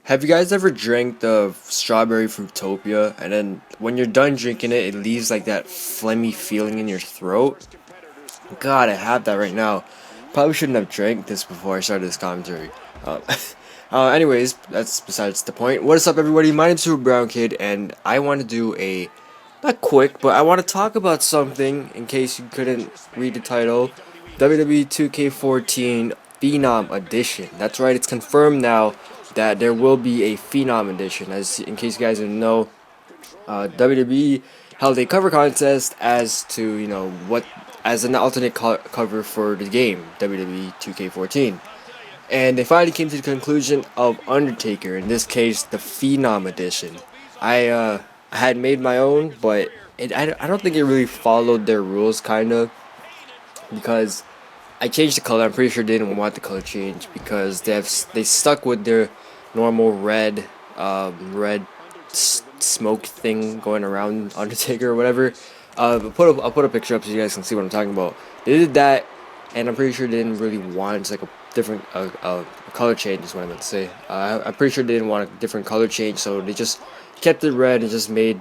Have you guys ever drank the strawberry Fruitopia and then when you're done drinking it, it leaves like that phlegmy feeling in your throat? God, I have that right now. Probably shouldn't have drank this before I started this commentary. Uh, anyways, that's besides the point. What is up, everybody? My name's TheRealBrownKid, and I want to do a not quick, but I want to talk about something in case you couldn't read the title. WWE 2K14 Phenom Edition. That's right, it's confirmed now that there will be a Phenom Edition. As in case you guys didn't know, WWE held a cover contest as to what as an alternate cover for the game WWE 2K14, and they finally came to the conclusion of Undertaker. In this case, the Phenom Edition. I had made my own, but I don't think it really followed their rules, kinda, because I changed the color. I'm pretty sure they didn't want the color change because they stuck with their normal red smoke thing going around Undertaker or whatever. I'll put a picture up so you guys can see what I'm talking about. They did that, and I'm pretty sure they didn't really want like a different color change. Is what I meant to say. I'm pretty sure they didn't want a different color change, so they just kept it red and just made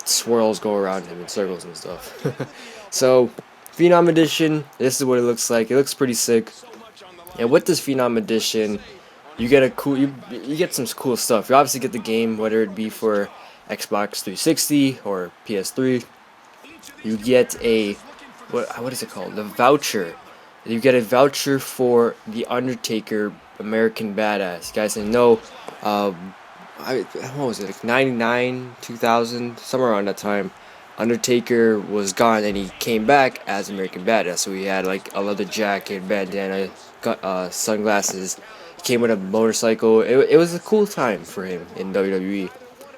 swirls go around him in circles and stuff. So, Phenom Edition, this is what it looks like. It looks pretty sick. And with this Phenom Edition, you get you get some cool stuff. You obviously get the game, whether it be for Xbox 360 or PS3. You get a what is it called? The voucher. You get a voucher for the Undertaker American Badass. You guys didn't know. What was it, like 99, 2000, somewhere around that time. Undertaker was gone and he came back as American Badass. So he had like a leather jacket, bandana, sunglasses. He came with a motorcycle. It was a cool time for him in WWE.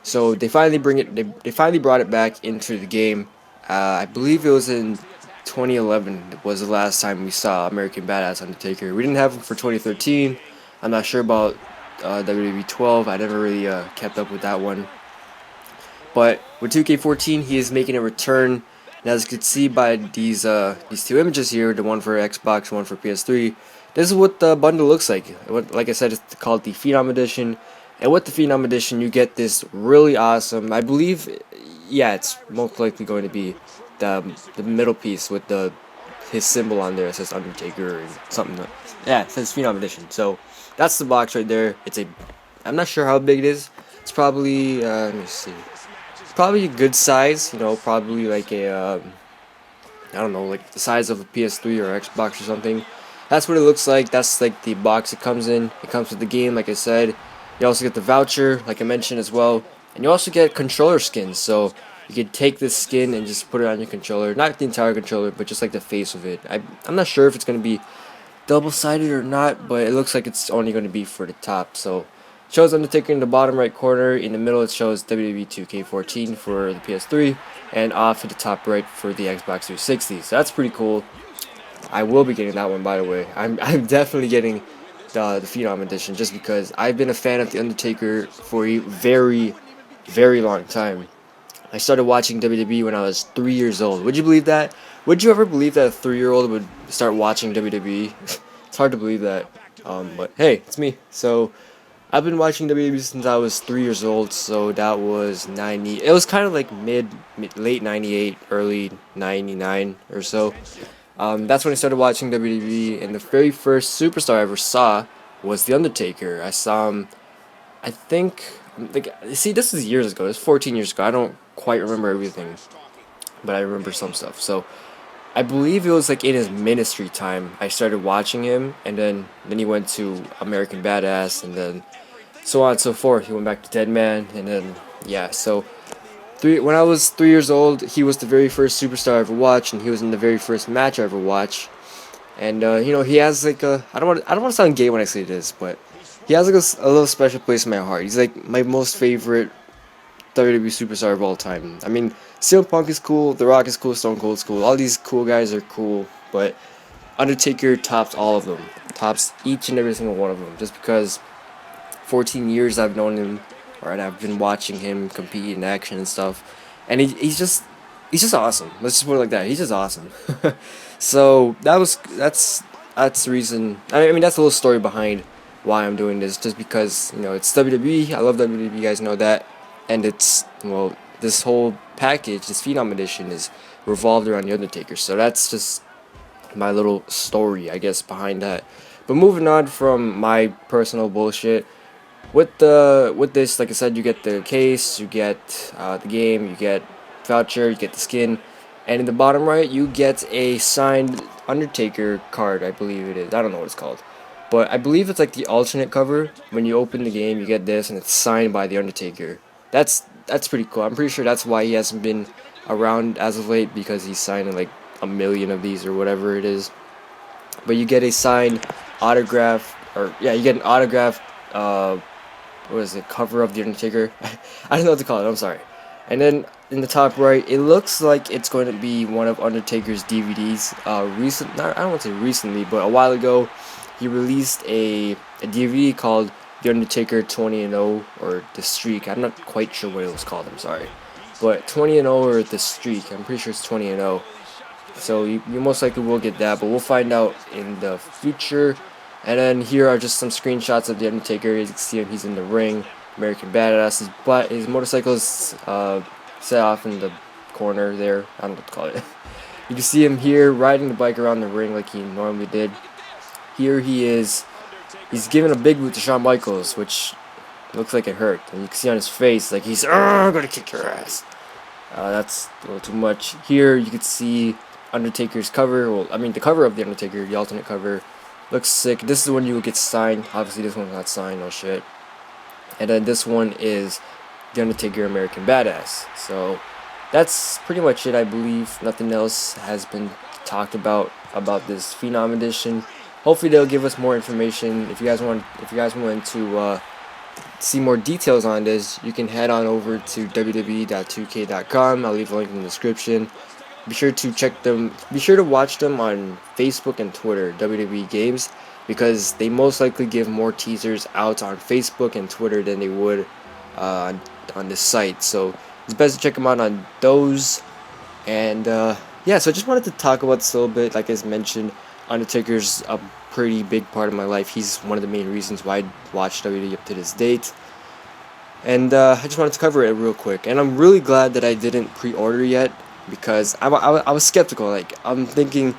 So they finally they finally brought it back into the game. I believe it was in 2011 was the last time we saw American Badass Undertaker. We didn't have him for 2013. I'm not sure about WWE 12. I never really kept up with that one. But with 2K14, he is making a return. And as you can see by these two images here, the one for Xbox, one for PS3, this is what the bundle looks like. Like I said, it's called the Phenom Edition. And with the Phenom Edition, you get this really awesome, I believe, yeah, it's most likely going to be the middle piece with his symbol on there. It says Undertaker and something. Yeah, it says Phenom Edition. So that's the box right there. I'm not sure how big it is. It's probably, let me see. It's probably a good size, probably like I don't know, like the size of a PS3 or Xbox or something. That's what it looks like. That's like the box it comes in. It comes with the game, like I said. You also get the voucher, like I mentioned as well. And you also get controller skins. So you can take this skin and just put it on your controller. Not the entire controller, but just like the face of it. I'm not sure if it's going to be double-sided or not, but it looks like it's only going to be for the top. So it shows Undertaker in the bottom right corner. In the middle it shows WWE 2K14 for the PS3, and off to the top right for the Xbox 360. So that's pretty cool. I will be getting that one, by the way. I'm definitely getting the Phenom Edition just because I've been a fan of the Undertaker for a very, very long time. I started watching WWE when I was 3 years old. Would you believe that? Would you ever believe that a 3-year-old would start watching WWE? It's hard to believe that. But hey, it's me. So I've been watching WWE since I was 3 years old. So that was 90. It was kind of like late 98, early 99 or so. That's when I started watching WWE, and the very first superstar I ever saw was The Undertaker. I saw him, I think, see, this is years ago. It's 14 years ago. I don't quite remember everything, but I remember some stuff. So I believe it was like in his ministry time I started watching him, and then he went to American Badass, and then so on and so forth. He went back to Dead Man, and then yeah. So when I was 3 years old, he was the very first superstar I ever watched, and he was in the very first match I ever watched. And he has like I don't want to sound gay when I say this, but he has like a little special place in my heart. He's like my most favorite WWE superstar of all time. I mean, CM Punk is cool, The Rock is cool, Stone Cold is cool. All these cool guys are cool, but Undertaker tops all of them. Tops each and every single one of them. Just because 14 years I've known him, and I've been watching him compete in action and stuff, and he's just awesome. Let's just put it like that. He's just awesome. So that's the reason. I mean, that's a little story behind why I'm doing this, just because, you know, it's WWE. I love WWE, you guys know that. And it's, well, this whole package, this Phenom Edition, is revolved around the Undertaker. So that's just my little story, I guess, behind that. But moving on from my personal bullshit, with this, like I said, you get the case, you get the game, you get voucher, you get the skin, and in the bottom right you get a signed Undertaker card, I believe it is. I don't know what it's called, but I believe it's like the alternate cover. When you open the game, you get this, and it's signed by the Undertaker. That's pretty cool. I'm pretty sure that's why he hasn't been around as of late, because he's signing like a million of these or whatever it is. But you get a signed autograph, or yeah, you get an autograph. What is it, cover of the Undertaker? I don't know what to call it, I'm sorry. And then in the top right, it looks like it's going to be one of Undertaker's DVDs. I don't want to say recently, but a while ago, he released a DVD called The Undertaker 20-0, or The Streak. I'm not quite sure what it was called, I'm sorry. But 20-0 or The Streak, I'm pretty sure it's 20-0. So you most likely will get that, but we'll find out in the future. And then here are just some screenshots of the Undertaker. As you can see him, he's in the ring, American Badass. His motorcycle is set off in the corner there. I don't know what to call it. You can see him here riding the bike around the ring like he normally did. Here he is. He's giving a big boot to Shawn Michaels, which looks like it hurt. And you can see on his face, like he's gonna kick your ass. That's a little too much. Here you can see Undertaker's cover. Well, I mean the cover of the Undertaker, the alternate cover. Looks sick. This is the one you will get signed. Obviously, this one's not signed, no shit. And then this one is The Undertaker American Badass. So that's pretty much it, I believe. Nothing else has been talked about this Phenom Edition. Hopefully, they'll give us more information. If you guys want to see more details on this, you can head on over to wwe.2k.com. I'll leave a link in the description. Be sure to check them. Be sure to watch them on Facebook and Twitter, WWE Games, because they most likely give more teasers out on Facebook and Twitter than they would on this site. So it's best to check them out on those. And yeah, so I just wanted to talk about this a little bit. Like I mentioned, Undertaker's a pretty big part of my life. He's one of the main reasons why I watch WWE up to this date. And I just wanted to cover it real quick. And I'm really glad that I didn't pre-order yet, because I was skeptical. Like, I'm thinking,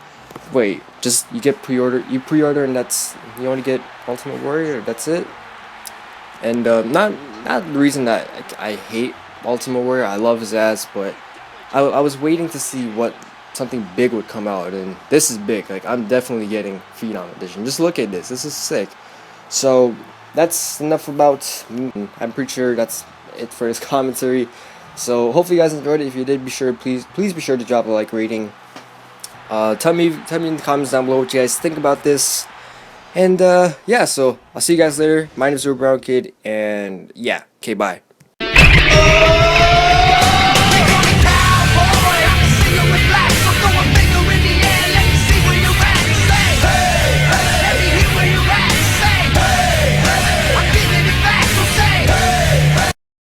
wait, just you pre-order and that's, you only get Ultimate Warrior, that's it? And not the reason that I hate Ultimate Warrior. I love his ass, but I was waiting to see what something big would come out, and this is big. Like, I'm definitely getting Phenom Edition. Just look at this. This is sick. So that's enough about me. I'm pretty sure that's it for this commentary. So hopefully you guys enjoyed it. If you did, please be sure to drop a like rating. Tell me in the comments down below what you guys think about this. And yeah, so I'll see you guys later. My name is TheRealBrownKid, and yeah, okay, bye.